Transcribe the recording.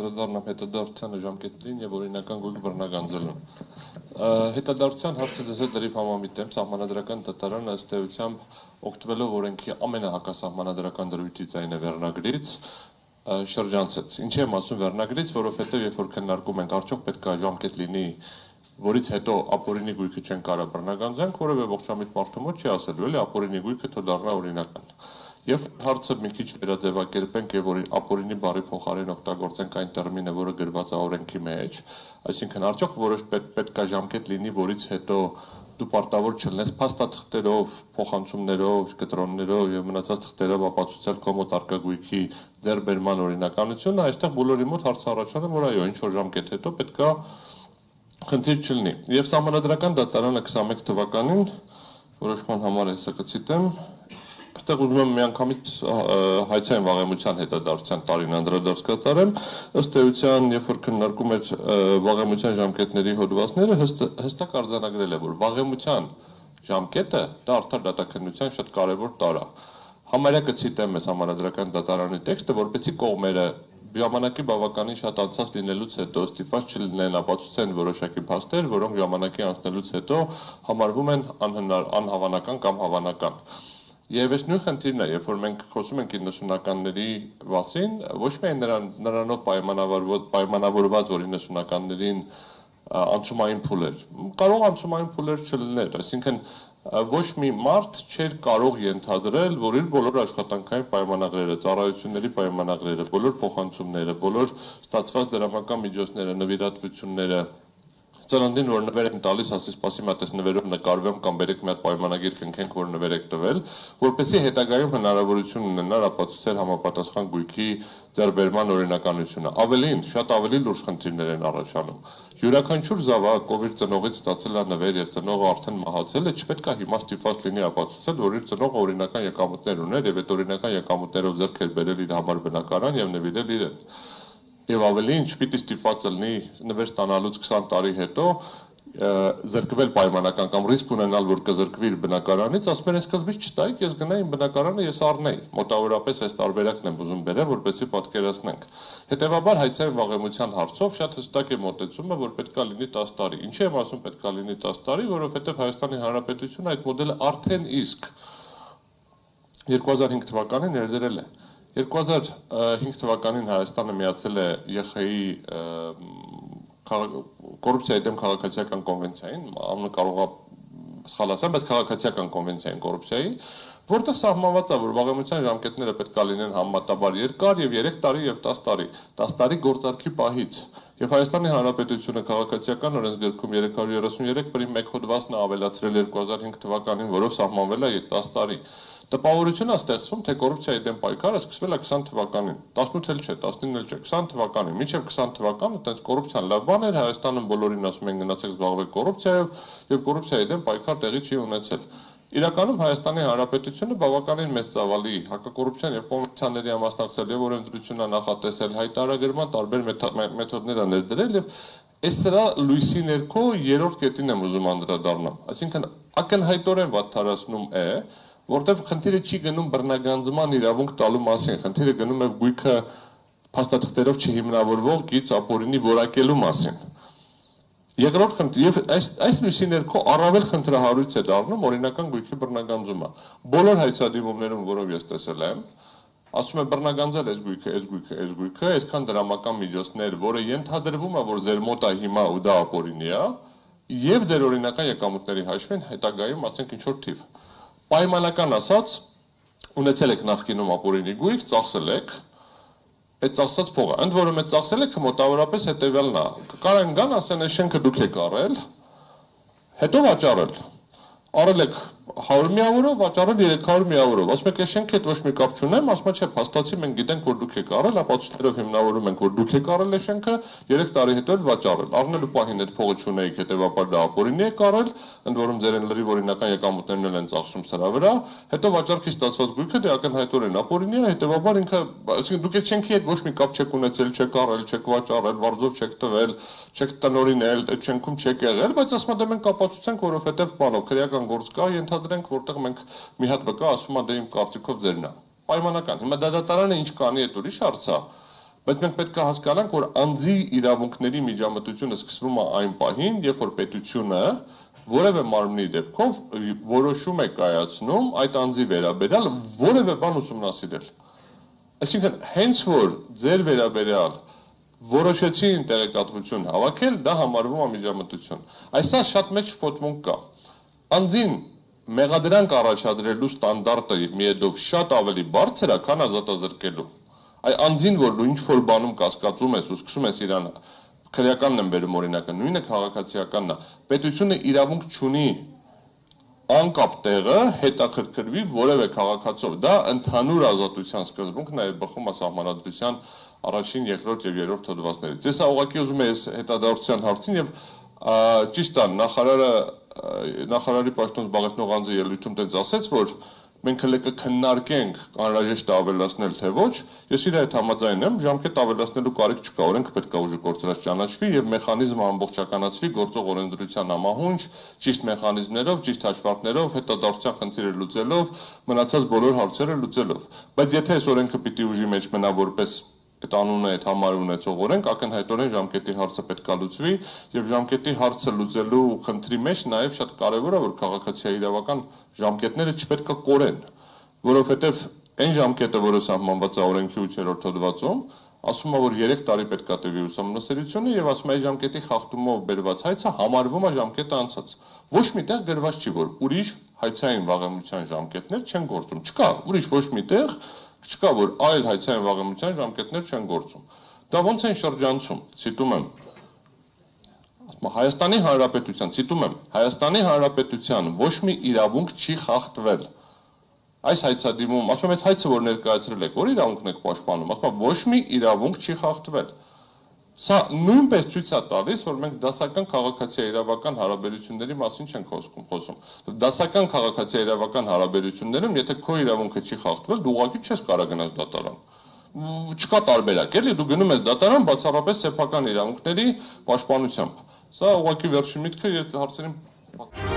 անդրադառնամ հետադարձությանը ժամկետներին եւ օրինական գույք բռնագանձելուն։ Հետադարձության հարցը ձեզ հետ լրիվ համամիտ եմ, Սահմանադրական դատարանը ըստ էությամբ օգտվելով օրենքի ամենահակասահմանադրական դրույթից, այն է վերնագրից, շրջանցեց։ Ինչի եմ ասում վերնագրից, որովհետեւ երբ որ քննարկում ենք արդյոք պետք է ժամկետ լինի, որից հետո ապօրինի գույքը չեն կարող բռնագանձենք, որևէ ողջամիտ մարդու մոտ չի ասելու, էլի ապօրինի գույքը թող դառնա օրինական։ Եվ հարցը մի քիչ վերաձևակերպենք եւ ապօրինի բառի փոխարեն օգտագործենք այն տերմինը, որը գրված է օրենքի մեջ, այսինքն արդյոք որոշ պետք է ժամկետ լինի, որից հետո դու պարտավոր չլինես փաստաթղթերով, փոխանցումներով, կտրոններով եւ մնացած թղթերով ապացուցել քո մոտ առկա գույքի ձեռբերման օրինականությունը, այստեղ բոլորի մոտ հարց առաջանում, որ այո, ինչ որ ժամկետ հետո պետքա խնդիր չլինի։ Եվ Սահմանադրական դատարանը 21 թվականին որոշման համար հեսա կցիտեմ, այստեղ ուզում եմ միանգամից հայցային վաղեմության հետադարձության տարին անդրադարձ կատարեմ, ըստ էության, երբ որ քննարկում էր վաղեմության ժամկետների հոդվածները, հստակ արձանագրել է, որ վաղեմության ժամկետը դա արդար դատաքննության շատ կարևոր տարր է։ Համարյա կցիտեմ ես Սահմանադրական դատարանի տեքստը, որպեսզի կողմերը ժամանակի բավականին շատ անցած լինելուց հետո ստիպված չլինեն ապացուցեն որոշակի փաստեր, որոնք ժամանակի անցնելուց հետո համարվում են անհավանական կամ հավանական։ Եվ այս նույն խնդիրն է, երբ որ մենք խոսում ենք 90-ականների մասին, ոչ միայն նրանով պայմանավորված, որ 90-ականներին անցումային փուլեր, կարող անցումային փուլեր չլիներ, այսինքն ոչ մի մարդ չէր կարող ենթադրել, որ իր բոլոր աշխատանքային պայմանագրերը, ծառայությունների պայմանագրերը, բոլոր փոխանցումները, բոլոր ստացված դրամական միջոցները, նվիրատվությունները, ծննդին որ նվեր են տալիս, ասի սպասի մատ այս նվերով նկարվեմ կամ բերեք մի հատ պայմանագիր կնքենք, որ նվեր եք տվել, որպեսզի հետագայում հնարավորություն ունենար ապացուցել համապատասխան գույքի ձեռբերման օրինականությունը։ Ավելին, շատ ավելի լուրջ խնդիրներ են առաջանում։ Յուրաքանչյուր զավակ, ով իր ծնողից ստացել է նվեր եւ ծնողը արդեն մահացել է, չպետք է հիմա ստիպված լինի ապացուցել, որ իր ծնողը օրինական եկամուտներ ուներ եւ այդ օրինական եկամուտներով ձեռք էր բերել իր համար բնակարան եւ նվիրել իրեն։ Եվ ավելին, չպիտի ստիպված լինի նվեր ստանալուց 20 տարի հետո զրկվել պայմանական կամ ռիսկ ունենալ, որ կզրկվի իր բնակարանից, ասում են, սկզբից չտայիք, ես գնայի իմ բնակարանը, ես առնեի։ Մոտավորապես այս տարբերակն եմ ուզում բերել, որպեսզի պատկերացնենք։ Հետևաբար հայցային վաղեմության հարցով շատ հստակ է մոտեցումը, որ պետքա լինի 10 տարի։ Ինչի եմ ասում պետքա լինի 10 տարի, որովհետև Հայաստանի Հանրապետությունը այդ մոդելը արդեն իսկ 2005 թվականին ներդրել է։ 2005 թվականին Հայաստանը միացել է ԵԽ-ի կոռուպցիայի դեմ քաղաքացիական կոնվենցիային, անունը կարող է սխալ ասեմ, բայց քաղաքացիական կոնվենցիային կոռուպցիայի, որտեղ սահմանված է, որ վաղեմության ժամկետները պետք է լինեն համեմատաբար երկար եւ 3 տարի եւ 10 տարի, 10 տարի գործարքի պահից։ Եվ Հայաստանի Հանրապետությունը քաղաքացիական օրենսգրքում 333-1 հոդվածն է ավելացրել 2005 թվականին, որով սահմանվել է 10 տարի։ Տպավորություն է ստեղծվում, թե կոռուպցիայի դեմ պայքարը սկսվել է 20 թվականին, 18 էլ չէ, 19 էլ չէ, 20 թվականին, մինչև 20 թվականը այդպես կոռուպցիան լավ բան էր, Հայաստանում բոլորին ասում են գնացեք զբաղվեք կոռուպցիայով եւ կոռուպցիայի դեմ պայքար տեղի չի ունեցել։ Իրականում Հայաստանի Հանրապետությունը բավականին մեծ ծավալի հակակոռուպցիոն եւ կոմերցիաների մասնակցել եւ օրենսդրությունը նախատեսել, հայտարարագրման տարբեր մեթոդներ ներդրել եւ այս սրա լույսի ներքո երրորդ կետին եմ ուզում անդրադառնամ, այսինքն ակնհայտորեն վատթարացնում է, որտեղ խնդիրը չի գնում բռնագանձման իրավունք տալու մասին, խնդիրը գնում է գույքը փաստաթղթերով չհիմնավորվող գիծ ապօրինի որակելու մասին։ Երկրորդ խնդիրը եւ այս լույսի ներքո առավել խնդրահարույց է դառնում օրինական գույքի բռնագանձումը։ Բոլոր հայցադիմումներում, որով ես տեսել եմ, ասում են բռնագանձել այս գույքը, այսքան դրամական միջոցներ, որը ենթադրվում է, որ ձեր մոտ է հիմա ու դա ապօրինի է, եւ ձեր օրինական եկամուտների հաշվին հետագայում ասենք ինչ որ թիվ։ Պայմանական ասած, ունեցել եք նախկինում ապօրինի գույք, ծախսել եք, այդ ծախսած փողը, ընդ որում այդ ծախսել եք մոտավորապես հետևյալն է, կարան գան ասեն այս շենքը դուք եք առել, հետո վաճառել, առել եք 100 միավորով, վաճառել 300 միավորով, ասում եք այս շենքի հետ ոչ մի կապ չունեմ, ասում չէ, փաստացի մենք գիտենք, որ դուք եք առել, ապացույցներով հիմնավորում ենք, որ դուք եք առել այս շենքը, 3 տարի հետո էլ վաճառել, առնելու պահին այդ փողը չունեիք, հետևաբար դա ապօրինի եք առել, ընդ որում ձեր լրիվ օրինական եկամուտներն են ծախսում սրա վրա, հետո վաճառքի ստացված գույքը դե ակնհայտորեն ապօրինի է, հետևաբար ինքը, այսինքն դուք այդ շենքի հետ ոչ մի կապ չեք ունեցել, չեք առել, չեք վաճառել, վարձով չեք տվել, չեք տնօրինել, այդ շենքում չեք եղել, բայց ասում եմ մենք կապացուցենք, որովհետև բանով քրեական գործ կա, ենթադրենք, որտեղ մենք մի հատ վկա ասում է դե իմ կարծիքով ձերն է։ Պայմանական։ Հիմա դա դատարանը ինչ կանի, այդ ուրիշ հարց է, Բայց մենք պետք է հասկանանք, որ անձի իրավունքների միջամտությունը սկսվում է այն պահին, երբ որ պետությունը որևէ մարմնի դեպքով որոշում է կայացնում այդ անձի վերաբերյալ որևէ բան ուսումնասիրել։ Այսինքն, հենց որ ձեր վերաբերյալ որոշեցին տեղեկատվություն հավաքել, դա համարվում է միջամտություն։ Այսա շատ մեծ շփոթմունք կա։ Անձին մեղադրանք առաջադրելու ստանդարտը միեդով շատ ավելի բարձր է, քան ազատազրկելու։ Այ անձին, որ դու ինչ-որ բանում կասկածում ես ու սկսում ես իրան, քրեականն եմ բերում օրինակը, նույնը քաղաքացիականն է, պետությունը իրավունք չունի անկապ տեղը հետաքրքրվի որևէ քաղաքացով։ Դա ընդհանուր ազատության սկզբունքն է, բխում է Սահմանադրության առաջին, երկրորդ եւ երրորդ հոդվածներից։ Ես ուղղակի ուզում եմ հետադարձության հարցին եւ ճիշտ է, նախարարի պաշտոն զբաղեցնող անձը ելույթում տենց ասեց, որ մենք հենց կքննարկենք անհրաժեշտ է ավելացնել թե ոչ, ես իր հետ համաձայն եմ, ժամկետ ավելացնելու կարիք չկա, օրենքը պետք է ուժի կորցրած ճանաչվի եւ մեխանիզմը ամբողջականացվի գործող օրենսդրության համահունչ, ճիշտ մեխանիզմներով, ճիշտ հաշվարկներով, հետադարձության խնդիրը լուծելով, մնացած բոլոր հարցերը լուծելով։ Բայց եթե այս օրենքը պիտի ուժի մեջ մնա որպես այդ անունը այդ համարը ունեցող օրենք, ակնհայտորեն ժամկետի հարցը պետք է լուծվի եւ ժամկետի հարցը լուծելու խնդրի մեջ նաեւ շատ կարեւոր է, որ քաղաքացիայի իրավական ժամկետները չպետք է կորեն, որովհետեւ այն ժամկետը, որը սահմանված է օրենքի 8-րդ հոդվածում, ասում է, որ 3 տարի պետք է տևի ուսումնասիրությունը եւ ասում է, այդ ժամկետի խախտումով բերված հայցը համարվում է ժամկետը անցած։ Ոչ միտեղ գրված չի, որ ուրիշ հայցային վաղեմության ժամկետներ չեն գործում։ Չկա, ուրիշ ոչ միտեղ չկա, որ այլ հայցային վաղեմության ժամկետներ չեն գործում։ Դա ոնց են շրջանցում, ցիտում եմ, Հայաստանի Հանրապետության, ցիտում եմ, Հայաստանի Հանրապետության ոչ մի իրավունք չի խախտվել։ Այս հայցադիմում, ասում եմ, այս հայցը, որ ներկայացրել եք, որ իրավունքն եք պաշտպանում, ասում եմ, ոչ մի իրավունք չի խախտվել։ Սա նույնպես ցույց է տալիս, որ մենք դասական քաղաքացիական հարաբերությունների մասին չենք խոսում։ Դասական քաղաքացիական հարաբերություններում, եթե քո իրավունքը չի խախտվել, դու ուղղակի չես կարող գնաս դատարան։ Չկա տարբերակ, էլի դու գնում ես դատարան բացառապես սեփական իրավունքների պաշտպանությամբ։ Սա ուղղակի վերջին միտքը, ես հարցերին